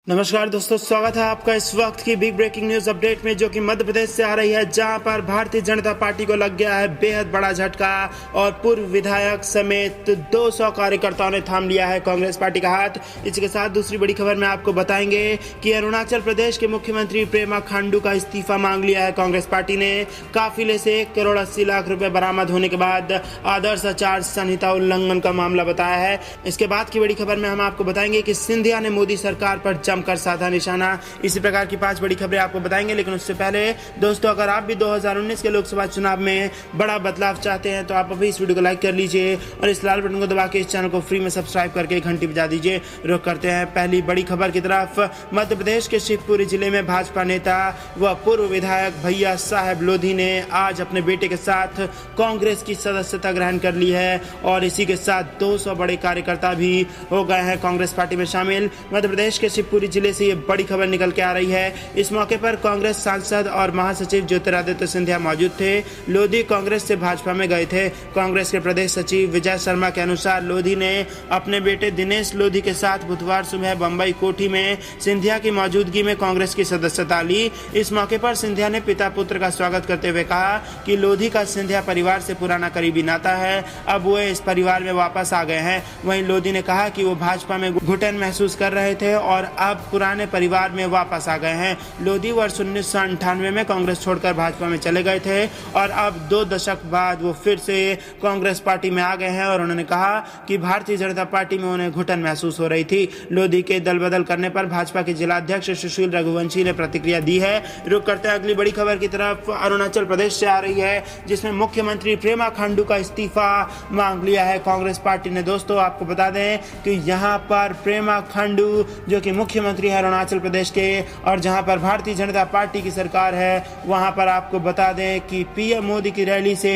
नमस्कार दोस्तों, स्वागत है आपका इस वक्त की बिग ब्रेकिंग न्यूज अपडेट में, जो कि मध्य प्रदेश से आ रही है, जहां पर भारतीय जनता पार्टी को लग गया है बेहद बड़ा झटका और पूर्व विधायक समेत 200 कार्यकर्ताओं ने थाम लिया है कांग्रेस पार्टी का हाथ। इसके साथ दूसरी बड़ी खबर में आपको बताएंगे कि अरुणाचल प्रदेश के मुख्यमंत्री पेमा खांडू का इस्तीफा मांग लिया है कांग्रेस पार्टी ने। काफिले से 1,80,00,000 रुपए बरामद होने के बाद आदर्श आचार संहिता उल्लंघन का मामला बताया है। इसके बाद की बड़ी खबर में हम आपको बताएंगे कि सिंधिया ने मोदी सरकार पर कर साधा निशाना। इसी प्रकार की 5 बड़ी खबरें आपको बताएंगे, लेकिन उससे पहले दोस्तों, अगर आप भी 2019 के लोकसभा चुनाव में बड़ा बदलाव चाहते हैं तो आप अभी इस वीडियो को लाइक कर लीजिए और इस लाल बटन को दबा के इस चैनल को फ्री में सब्सक्राइब करके घंटी बजा दीजिए। रुक करते हैं पहली बड़ी खबर की तरफ। मध्य प्रदेश के शिवपुरी जिले में भाजपा नेता व पूर्व विधायक भैया साहब लोधी ने आज अपने बेटे के साथ कांग्रेस की सदस्यता ग्रहण कर ली है और इसी के साथ 200 बड़े कार्यकर्ता भी हो गए हैं कांग्रेस पार्टी में शामिल। मध्य प्रदेश के शिवपुरी जिले से ये बड़ी खबर निकल के आ रही है। इस मौके पर कांग्रेस सांसद और महासचिव ज्योतिरादित्य सिंधिया मौजूद थे। लोधी कांग्रेस से भाजपा में गए थे। कांग्रेस के प्रदेश सचिव विजय शर्मा के अनुसार लोधी ने अपने बेटे दिनेश लोधी के साथ बुधवार सुबह बंबई कोठी में सिंधिया की मौजूदगी में कांग्रेस की सदस्यता ली। इस मौके पर सिंधिया ने पिता पुत्र का स्वागत करते हुए कहा कि लोधी का सिंधिया परिवार से पुराना करीबी नाता है, अब वो इस परिवार में वापस आ गए हैं। वहीं लोधी ने कहा कि वो भाजपा में घुटन महसूस कर रहे थे और अब पुराने परिवार में वापस आ गए हैं। लोधी वर्ष 1998 में कांग्रेस छोड़कर भाजपा में चले गए थे और अब 2 दशक बाद वो फिर से कांग्रेस पार्टी में आ गए हैं और उन्होंने कहा कि भारतीय जनता पार्टी में उन्हें घुटन महसूस हो रही थी। लोधी के दल बदल करने पर भाजपा के जिलाध्यक्ष सुशील रघुवंशी ने प्रतिक्रिया दी है। रुक करते हैं अगली बड़ी खबर की तरफ। अरुणाचल प्रदेश से आ रही है, जिसमें मुख्यमंत्री पेमा खांडू का इस्तीफा मांग लिया है कांग्रेस पार्टी ने। दोस्तों, आपको बता दें कि यहाँ पर पेमा खांडू जो कि मुख्यमंत्री है अरुणाचल प्रदेश के और जहां पर भारतीय जनता पार्टी की सरकार है, वहां पर आपको बता दें कि पीएम मोदी की रैली से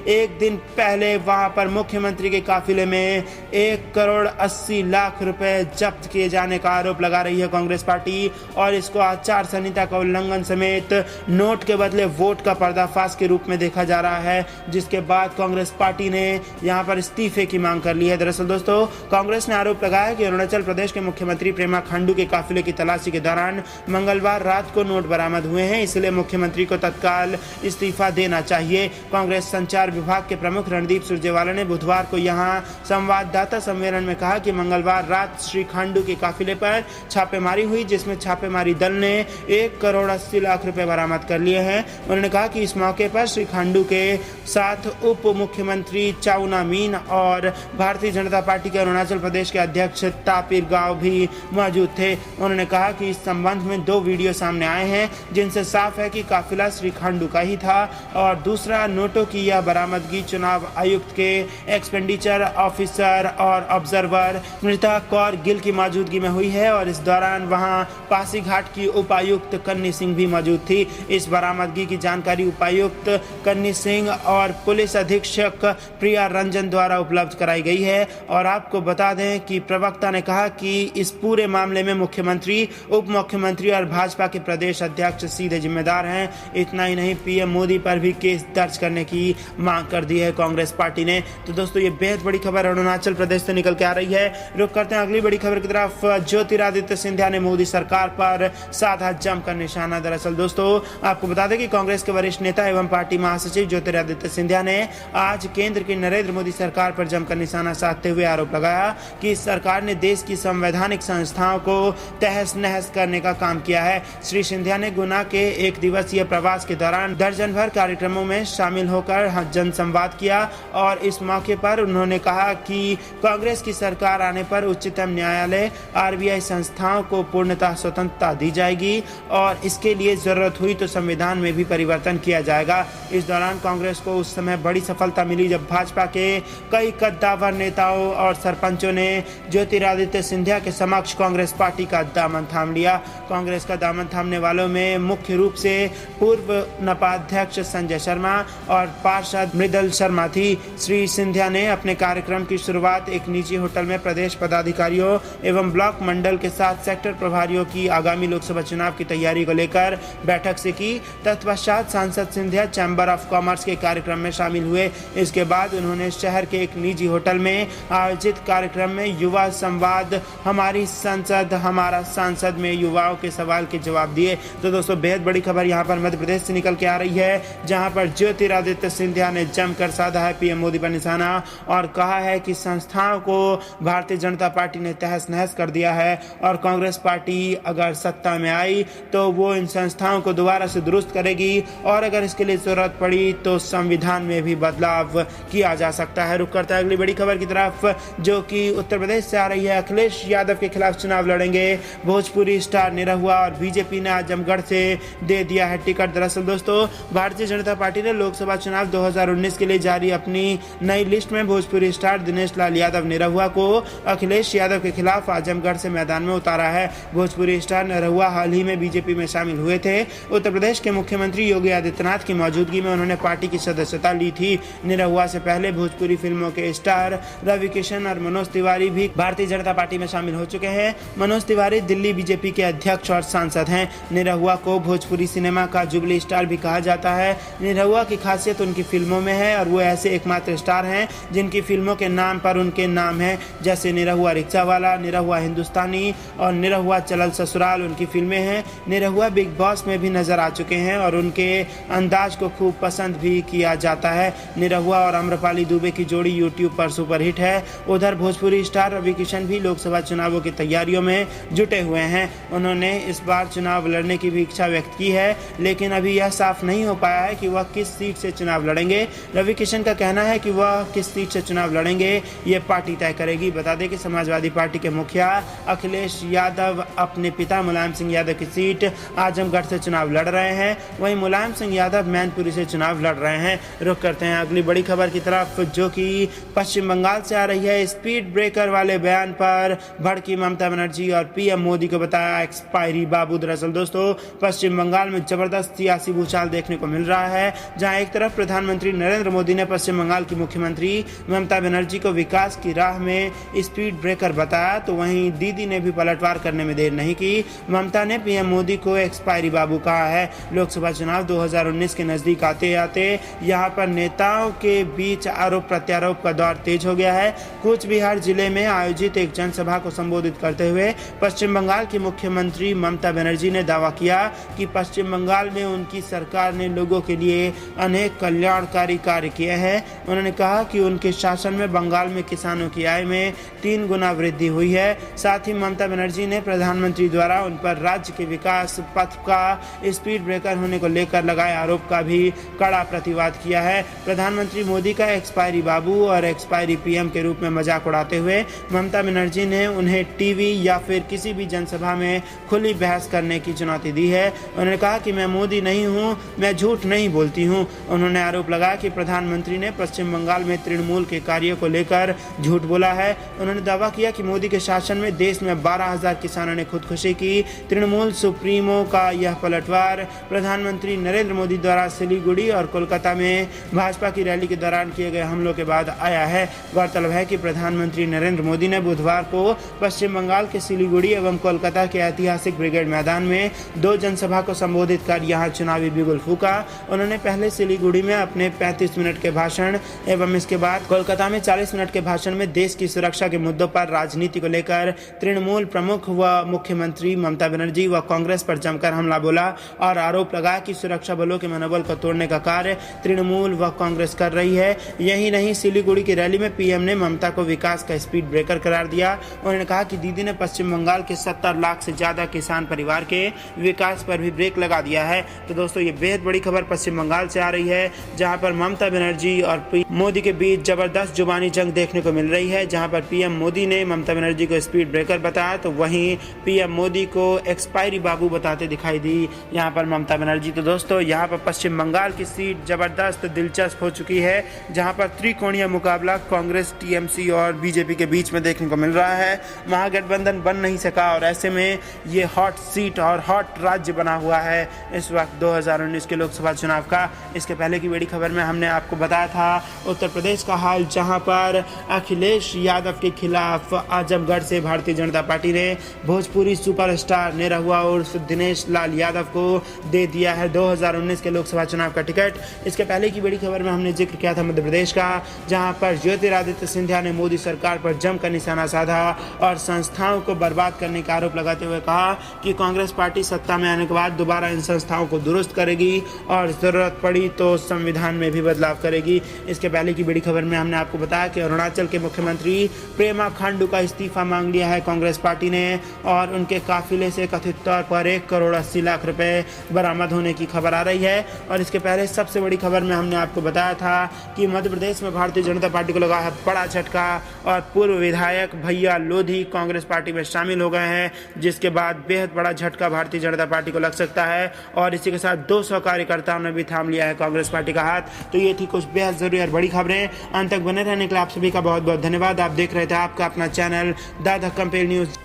एक दिन पहले वहां पर मुख्यमंत्री के काफिले में 1,80,00,000 रुपए जब्त किए जाने का आरोप लगा रही है कांग्रेस पार्टी और इसको आचार संहिता का उल्लंघन समेत नोट के बदले वोट का पर्दाफाश के रूप में देखा जा रहा है, जिसके बाद कांग्रेस पार्टी ने यहां पर इस्तीफे की मांग कर ली है। दरअसल दोस्तों, कांग्रेस ने आरोप लगाया कि अरुणाचल प्रदेश के मुख्यमंत्री पेमा खांडू के काफिले की तलाशी के दौरान मंगलवार रात को नोट बरामद हुए हैं, इसलिए मुख्यमंत्री को तत्काल इस्तीफा देना चाहिए। कांग्रेस संचार विभाग के प्रमुख रणदीप सुरजेवाला ने बुधवार को यहां संवाददाता सम्मेलन में कहा कि मंगलवार रात श्री खांडू के काफिले पर छापेमारी हुई, जिसमें छापेमारी दल ने 1,80,00,000 रुपए बरामद कर लिए हैं। उन्होंने कहा कि इस मौके पर श्री खांडू के साथ उप मुख्यमंत्री चाउना मीन और भारतीय जनता पार्टी के अरुणाचल प्रदेश के अध्यक्ष तापिर गाव भी मौजूद थे। उन्होंने कहा कि इस संबंध में 2 वीडियो सामने आए हैं, जिनसे साफ है कि काफिला श्री खांडू का ही था और दूसरा, नोटों की यह बरामदगी चुनाव आयुक्त के एक्सपेंडिचर ऑफिसर और ऑब्जर्वर स्मृता कौर गिल की मौजूदगी में हुई है और इस दौरान वहां पासीघाट की उपायुक्त कन्नी सिंह भी मौजूद थी। इस बरामदगी की जानकारी उपायुक्त कन्नी सिंह और पुलिस अधीक्षक प्रिया रंजन द्वारा उपलब्ध कराई गई है और आपको बता दें कि प्रवक्ता ने कहा कि इस पूरे मामले में मुख्यमंत्री, उप मुख्यमंत्री और भाजपा के प्रदेश अध्यक्ष सीधे जिम्मेदार हैं। इतना ही नहीं, पीएम मोदी पर भी केस दर्ज करने की मांग कर दी है कांग्रेस पार्टी ने। तो दोस्तों, ये बेहद बड़ी खबर अरुणाचल प्रदेश से निकल के आ रही है। रुक करते हैं अगली बड़ी खबर की तरफ। ज्योतिरादित्य सिंधिया ने मोदी सरकार पर साधा जमकर निशाना। दरअसल दोस्तों, आपको बता दें कि कांग्रेस के वरिष्ठ नेता एवं पार्टी महासचिव ज्योतिरादित्य सिंधिया ने आज केंद्र की नरेंद्र मोदी सरकार पर जमकर निशाना साधते हुए आरोप लगाया कि इस सरकार ने देश की संवैधानिक संस्थाओं को तहस नहस करने का काम किया है। श्री सिंधिया ने गुना के 1 दिवसीय प्रवास के दौरान दर्जन भर कार्यक्रमों में शामिल होकर जनसंवाद किया और इस मौके पर उन्होंने कहा कि कांग्रेस की सरकार आने पर उच्चतम न्यायालय, आरबीआई संस्थाओं को पूर्णतः स्वतंत्रता दी जाएगी और इसके लिए जरूरत हुई तो संविधान में भी परिवर्तन किया जाएगा। इस दौरान कांग्रेस को उस समय बड़ी सफलता मिली जब भाजपा के कई कद्दावर नेताओं और सरपंचों ने ज्योतिरादित्य सिंधिया के समक्ष कांग्रेस पार्टी का दामन थाम लिया। कांग्रेस का दामन थामने वालों में मुख्य रूप से पूर्व नपाध्यक्ष संजय शर्मा और पार्षद मृदल शर्मा थी। श्री सिंधिया ने अपने कार्यक्रम की शुरुआत एक निजी होटल में प्रदेश पदाधिकारियों एवं ब्लॉक मंडल के साथ सेक्टर प्रभारियों की आगामी लोकसभा चुनाव की तैयारी को लेकर बैठक से की। तत्पश्चात सांसद सिंधिया चैम्बर ऑफ कॉमर्स के कार्यक्रम में शामिल हुए। इसके बाद उन्होंने शहर के एक निजी होटल में आयोजित कार्यक्रम में युवा संवाद, हमारी संसद हमारा हमारा सांसद में युवाओं के सवाल के जवाब दिए। तो दोस्तों बेहद बड़ी खबर यहाँ पर मध्य प्रदेश से निकल के आ रही है, जहाँ पर ज्योतिरादित्य सिंधिया ने जमकर साधा है पीएम मोदी पर निशाना और कहा है कि संस्थाओं को भारतीय जनता पार्टी ने तहस नहस कर दिया है और कांग्रेस पार्टी अगर सत्ता में आई तो वो इन संस्थाओं को दोबारा से दुरुस्त करेगी और अगर इसके लिए जरूरत पड़ी तो संविधान में भी बदलाव किया जा सकता है। रुक करता है अगली बड़ी खबर की तरफ, जो कि उत्तर प्रदेश से आ रही है। अखिलेश यादव के खिलाफ चुनाव लड़ेंगे भोजपुरी स्टार निरहुआ और बीजेपी ने आजमगढ़ से दे दिया है टिकट। दरअसल दोस्तों भारतीय जनता पार्टी ने लोकसभा चुनाव 2019 के लिए जारी अपनी नई लिस्ट में भोजपुरी स्टार दिनेश लाल यादव निरहुआ को अखिलेश यादव के खिलाफ आजमगढ़ से मैदान में उतारा है। भोजपुरी स्टार निरहुआ हाल ही में बीजेपी में शामिल हुए थे। उत्तर प्रदेश के मुख्यमंत्री योगी आदित्यनाथ की मौजूदगी में उन्होंने पार्टी की सदस्यता ली थी। निरहुआ से पहले भोजपुरी फिल्मों के स्टार रवि किशन और मनोज तिवारी भी भारतीय जनता पार्टी में शामिल हो चुके हैं। मनोज तिवारी दिल्ली बीजेपी के अध्यक्ष और सांसद हैं। निरहुआ को भोजपुरी सिनेमा का जुबली स्टार भी कहा जाता है। निरहुआ की खासियत उनकी फिल्मों में है और वो ऐसे एकमात्र स्टार हैं जिनकी फिल्मों के नाम पर उनके नाम है, जैसे निरहुआ रिक्शा वाला, निरहुआ हिंदुस्तानी और निरहुआ चलल ससुराल उनकी फिल्में हैं। निरहुआ बिग बॉस में भी नजर आ चुके हैं और उनके अंदाज को खूब पसंद भी किया जाता है। निरहुआ और आम्रपाली दुबे की जोड़ी यूट्यूब पर सुपरहिट है। उधर भोजपुरी स्टार रवि किशन भी लोकसभा चुनावों की तैयारियों में जुटे हुए हैं। उन्होंने इस बार चुनाव लड़ने की भी इच्छा व्यक्त की है, लेकिन अभी यह साफ नहीं हो पाया है कि वह किस सीट से चुनाव लड़ेंगे। रवि किशन का कहना है कि वह किस सीट से चुनाव लड़ेंगे ये पार्टी तय करेगी। बता दें कि समाजवादी पार्टी के मुखिया अखिलेश यादव अपने पिता मुलायम सिंह यादव की सीट आजमगढ़ से चुनाव लड़ रहे हैं, वहीं मुलायम सिंह यादव मैनपुरी से चुनाव लड़ रहे हैं। रुक करते हैं अगली बड़ी खबर की तरफ, जो कि पश्चिम बंगाल से आ रही है। स्पीड ब्रेकर वाले बयान पर भड़की ममता बनर्जी और पीएम मोदी को बताया एक्सपायरी बाबू। दरअसल दोस्तों पश्चिम बंगाल में जबरदस्त सियासी भूचाल देखने को मिल रहा है, जहां एक तरफ प्रधानमंत्री नरेंद्र मोदी ने पश्चिम बंगाल की मुख्यमंत्री ममता बनर्जी को विकास की राह में स्पीड ब्रेकर बताया, तो वहीं दीदी ने भी पलटवार करने में देर नहीं की। ममता ने पीएम मोदी को एक्सपायरी बाबू कहा है। लोकसभा चुनाव 2019 के नजदीक आते आते यहां पर नेताओं के बीच आरोप प्रत्यारोप का दौर तेज हो गया है। कूच बिहार जिले में आयोजित एक जनसभा को संबोधित करते हुए पश्चिम बंगाल की मुख्यमंत्री ममता बनर्जी ने दावा किया कि पश्चिम बंगाल में उनकी सरकार ने लोगों के लिए अनेक कल्याणकारी कार्य किए हैं। उन्होंने कहा कि उनके शासन में बंगाल में किसानों की आय में 3 गुना वृद्धि हुई है। साथ ही ममता बनर्जी ने प्रधानमंत्री द्वारा उन पर राज्य के विकास पथ का स्पीड ब्रेकर होने को लेकर लगाए आरोप का भी कड़ा प्रतिवाद किया है। प्रधानमंत्री मोदी का एक्सपायरी बाबू और एक्सपायरी पीएम के रूप में मजाक उड़ाते हुए ममता बनर्जी ने उन्हें टीवी या फिर किसी भी जनसभा में खुली बहस करने की चुनौती दी है। उन्होंने कहा कि मैं मोदी नहीं हूं, मैं झूठ नहीं बोलती हूं। उन्होंने आरोप लगाया कि प्रधानमंत्री ने पश्चिम बंगाल में तृणमूल के कार्यों को लेकर झूठ बोला है। उन्होंने दावा किया कि मोदी के शासन में देश में 12,000 किसानों ने खुदकुशी की। तृणमूल सुप्रीमो का यह पलटवार प्रधानमंत्री नरेंद्र मोदी द्वारा सिलीगुड़ी और कोलकाता में भाजपा की रैली के दौरान किए गए हमलों के बाद आया है। गौरतलब है कि प्रधानमंत्री नरेंद्र मोदी ने बुधवार को पश्चिम बंगाल के सिलीगुड़ी एवं कोलकाता के ऐतिहासिक ब्रिगेड मैदान में 2 जनसभा को संबोधित कर यहां चुनावी बिगुल फूका। उन्होंने पहले सिलीगुड़ी में अपने 35 मिनट के भाषण एवं इसके बाद कोलकाता में 40 मिनट के भाषण में देश की सुरक्षा के मुद्दों पर राजनीति को लेकर तृणमूल प्रमुख व मुख्यमंत्री ममता बनर्जी व कांग्रेस पर जमकर हमला बोला और आरोप लगाया कि सुरक्षा बलों के मनोबल को तोड़ने का कार्य तृणमूल व कांग्रेस कर रही है। यही नहीं, सिलीगुड़ी की रैली में पीएम ने ममता को विकास का स्पीड ब्रेकर करार दिया। उन्होंने कहा कि दीदी ने पश्चिम बंगाल के 70 लाख से ज्यादा किसान परिवार के विकास पर भी ब्रेक लगा दिया है। तो दोस्तों ये बेहद बड़ी खबर पश्चिम बंगाल से आ रही है, जहां पर ममता बनर्जी और मोदी के बीच जबरदस्त जुबानी जंग देखने को मिल रही है। जहां पर पीएम मोदी ने ममता बनर्जी को स्पीड ब्रेकर बताया, तो वहीं पीएम मोदी को एक्सपायरी बाबू बताते दिखाई दी यहां पर ममता बनर्जी। तो दोस्तों यहां पर पश्चिम बंगाल की सीट जबरदस्त दिलचस्प हो चुकी है, जहां पर त्रिकोणीय मुकाबला कांग्रेस, टीएमसी और बीजेपी के बीच में देखने को मिल रहा है। महागठबंधन बन नहीं सका और ऐसे में ये हॉट सीट और हॉट राज्य बना हुआ है इस वक्त 2019 के लोकसभा चुनाव का। इसके पहले की बड़ी खबर में हमने आपको बताया था उत्तर प्रदेश का हाल, जहां पर अखिलेश यादव के खिलाफ आजमगढ़ से भारतीय जनता पार्टी ने भोजपुरी सुपरस्टार निरहुआ उर्फ दिनेश लाल यादव को दे दिया है 2019 के लोकसभा चुनाव का टिकट। इसके पहले की बड़ी खबर में हमने जिक्र किया था मध्य प्रदेश का, जहां पर ज्योतिरादित्य सिंधिया ने मोदी सरकार पर जमकर निशाना साधा और संस्थाओं को बर्बाद बर्बाद करने का आरोप लगाते हुए कहा कि कांग्रेस पार्टी सत्ता में आने के बाद दोबारा इन संस्थाओं को दुरुस्त करेगी और जरूरत पड़ी तो संविधान में भी बदलाव करेगी। इसके पहले की बड़ी खबर में हमने आपको बताया कि अरुणाचल के मुख्यमंत्री पेमा खांडू का इस्तीफा मांग लिया है कांग्रेस पार्टी ने और उनके काफिले से कथित तौर पर 1,80,00,000 रुपए बरामद होने की खबर आ रही है। और इसके पहले सबसे बड़ी खबर में हमने आपको बताया था कि मध्य प्रदेश में भारतीय जनता पार्टी को लगा है बड़ा झटका और पूर्व विधायक भैया लोधी कांग्रेस पार्टी में शामिल हो गए हैं, जिसके बाद बेहद बड़ा झटका भारतीय जनता पार्टी को लग सकता है और इसी के साथ 200 कार्यकर्ताओं ने भी थाम लिया है कांग्रेस पार्टी का हाथ। तो ये थी कुछ बेहद जरूरी और बड़ी खबरें। अंत तक बने रहने के लिए आप सभी का बहुत बहुत धन्यवाद। आप देख रहे थे आपका अपना चैनल द धक्कम पेल न्यूज।